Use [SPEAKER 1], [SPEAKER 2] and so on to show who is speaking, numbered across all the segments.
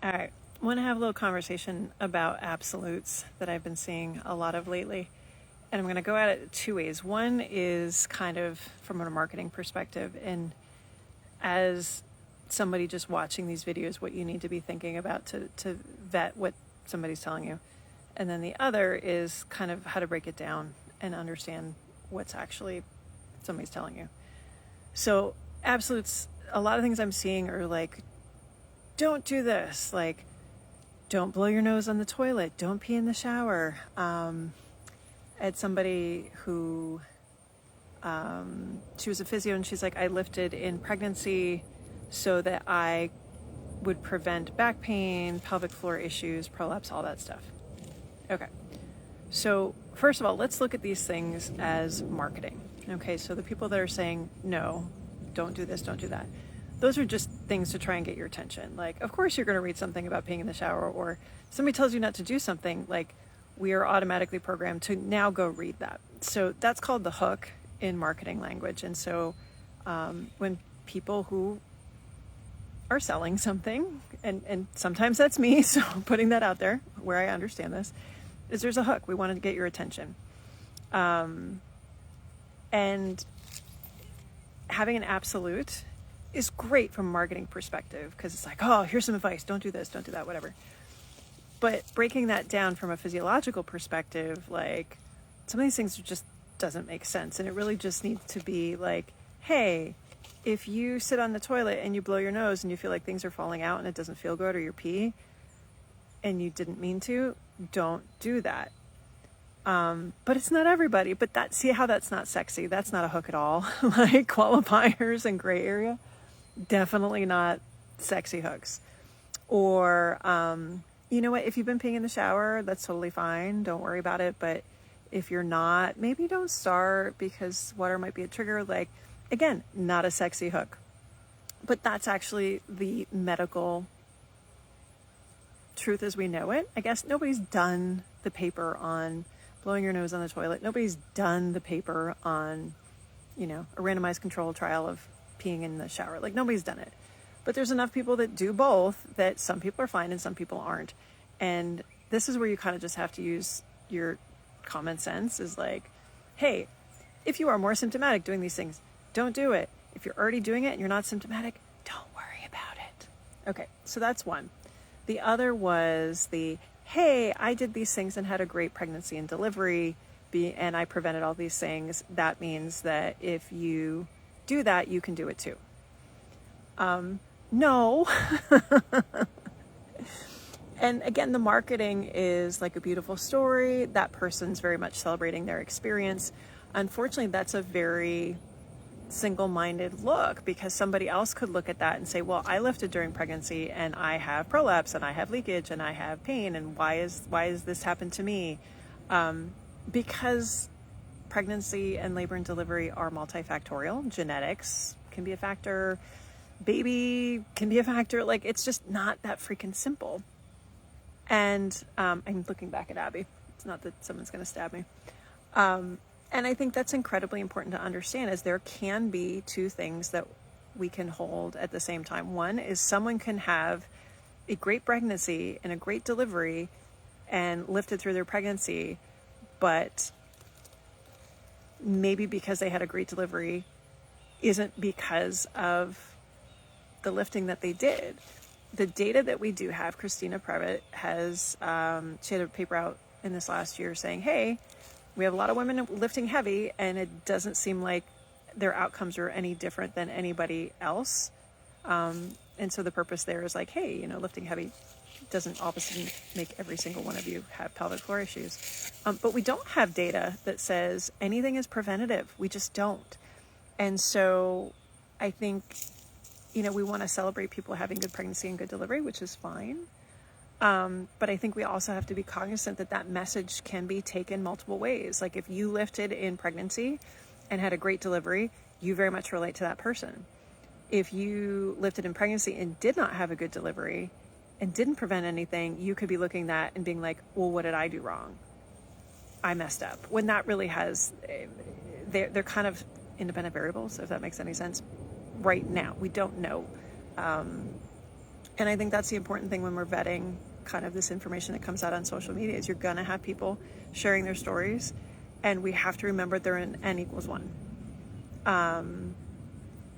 [SPEAKER 1] All right. I want to have a little conversation about absolutes that I've been seeing a lot of lately. And I'm going to go at it two ways. One is kind of from a marketing perspective, and as somebody just watching these videos, what you need to be thinking about to vet what somebody's telling you. And then the other is kind of how to break it down and understand what's actually somebody's telling you. So absolutes, a lot of things I'm seeing are like, don't do this, like, don't blow your nose on the toilet, don't pee in the shower. I had somebody who, she was a physio, and she's like, I lifted in pregnancy so that I would prevent back pain, pelvic floor issues, prolapse, all that stuff. Okay. So first of all, let's look at these things as marketing. Okay. So the people that are saying, no, don't do this, don't do that, those are just things to try and get your attention. Like, of course you're going to read something about peeing in the shower, or somebody tells you not to do something, like, we are automatically programmed to now go read that. So that's called the hook in marketing language. And so when people who are selling something, and sometimes that's me, so putting that out there where I understand this, is there's a hook. We want to get your attention. And having an absolute is great from a marketing perspective, because it's like, oh, here's some advice. Don't do this, don't do that, whatever. But breaking that down from a physiological perspective, like, some of these things just doesn't make sense. And it really just needs to be like, hey, if you sit on the toilet and you blow your nose and you feel like things are falling out and it doesn't feel good, or you pee and you didn't mean to, don't do that. But it's not everybody. But see how that's not sexy? That's not a hook at all. Like, qualifiers and gray area, definitely not sexy hooks. Or, you know what? If you've been peeing in the shower, that's totally fine. Don't worry about it. But if you're not, maybe don't start, because water might be a trigger. Like, again, not a sexy hook. But that's actually the medical truth as we know it. I guess nobody's done the paper on blowing your nose on the toilet. Nobody's done the paper on, a randomized controlled trial of peeing in the shower. Like, nobody's done it. But there's enough people that do both that some people are fine and some people aren't. And this is where you kind of just have to use your common sense, is like, hey, if you are more symptomatic doing these things, don't do it. If you're already doing it and you're not symptomatic, don't worry about it. Okay, so that's one. The other was hey, I did these things and had a great pregnancy and delivery, and I prevented all these things. That means that if you do that, you can do it too. No. And again, the marketing is like a beautiful story. That person's very much celebrating their experience. Unfortunately, that's a very single-minded look, because somebody else could look at that and say, well, I lifted during pregnancy and I have prolapse and I have leakage and I have pain, and why is this happened to me? Because pregnancy and labor and delivery are multifactorial. Genetics can be a factor, baby can be a factor. Like, it's just not that freaking simple. And I'm looking back at Abby. It's not that someone's going to stab me. And I think that's incredibly important to understand, is there can be two things that we can hold at the same time. One is someone can have a great pregnancy and a great delivery and lifted through their pregnancy, but maybe because they had a great delivery isn't because of the lifting that they did. The data that we do have, Christina Previtt has, she had a paper out in this last year saying, hey, we have a lot of women lifting heavy, and it doesn't seem like their outcomes are any different than anybody else. And so the purpose there is like, hey, lifting heavy doesn't all of a sudden make every single one of you have pelvic floor issues. But we don't have data that says anything is preventative. We just don't. And so I think, we want to celebrate people having good pregnancy and good delivery, which is fine. But I think we also have to be cognizant that message can be taken multiple ways. Like, if you lifted in pregnancy and had a great delivery, you very much relate to that person. If you lifted in pregnancy and did not have a good delivery and didn't prevent anything, you could be looking at that and being like, well, what did I do wrong? I messed up. When that really has, they're kind of independent variables, if that makes any sense. Right now, we don't know. And I think that's the important thing when we're vetting kind of this information that comes out on social media is you're going to have people sharing their stories, and we have to remember they're in N equals 1.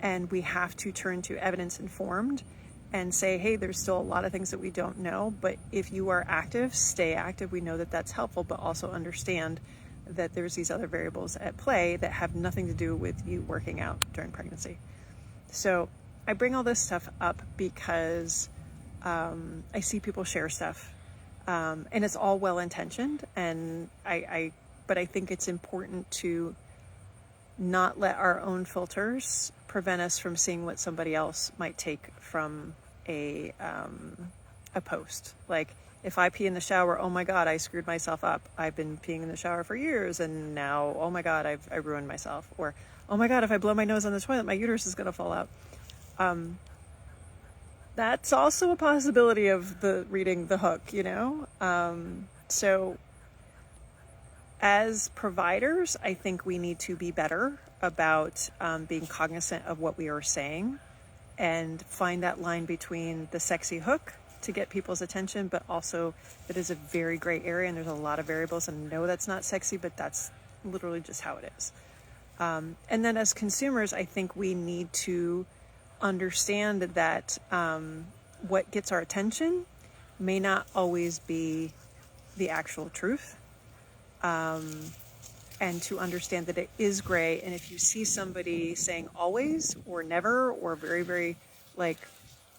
[SPEAKER 1] And we have to turn to evidence informed and say, hey, there's still a lot of things that we don't know, but if you are active, stay active. We know that that's helpful, but also understand that there's these other variables at play that have nothing to do with you working out during pregnancy. So I bring all this stuff up because I see people share stuff, and it's all well-intentioned, and but I think it's important to not let our own filters prevent us from seeing what somebody else might take from a post. Like, if I pee in the shower, oh my God, I screwed myself up. I've been peeing in the shower for years, and now, oh my God, I ruined myself. Or, oh my God, if I blow my nose on the toilet, my uterus is going to fall out. That's also a possibility of reading the hook, you know? So as providers, I think we need to be better about being cognizant of what we are saying and find that line between the sexy hook to get people's attention, but also that is a very gray area and there's a lot of variables, and no, that's not sexy, but that's literally just how it is. And then as consumers, I think we need to understand that what gets our attention may not always be the actual truth, and to understand that it is gray. And if you see somebody saying always or never or very, very like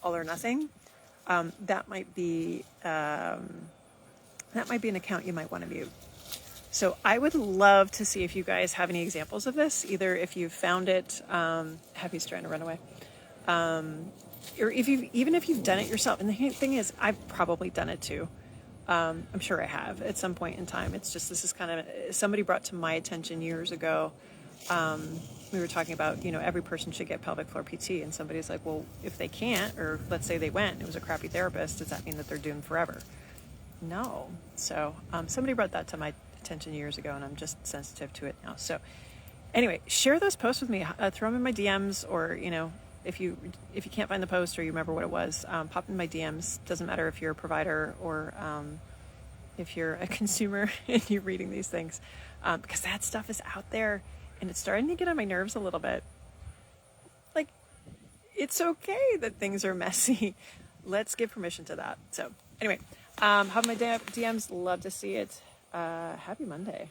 [SPEAKER 1] all or nothing, that might be an account you might want to mute. So I would love to see if you guys have any examples of this, either if you've found it, Happy's trying to run away, or if you've done it yourself. And the thing is, I've probably done it too. I'm sure I have at some point in time. It's just, this is kind of, somebody brought to my attention years ago. We were talking about, every person should get pelvic floor PT, and somebody's like, well, if they can't, or let's say they went, it was a crappy therapist, does that mean that they're doomed forever? No. So, somebody brought that to my attention years ago, and I'm just sensitive to it now. So anyway, share those posts with me, throw them in my DMs, or, if you can't find the post or you remember what it was, pop in my DMs. Doesn't matter if you're a provider or if you're a consumer and you're reading these things, because that stuff is out there and it's starting to get on my nerves a little bit. Like, it's okay that things are messy. Let's give permission to that. So anyway, have my DMs. Love to see it. Happy Monday.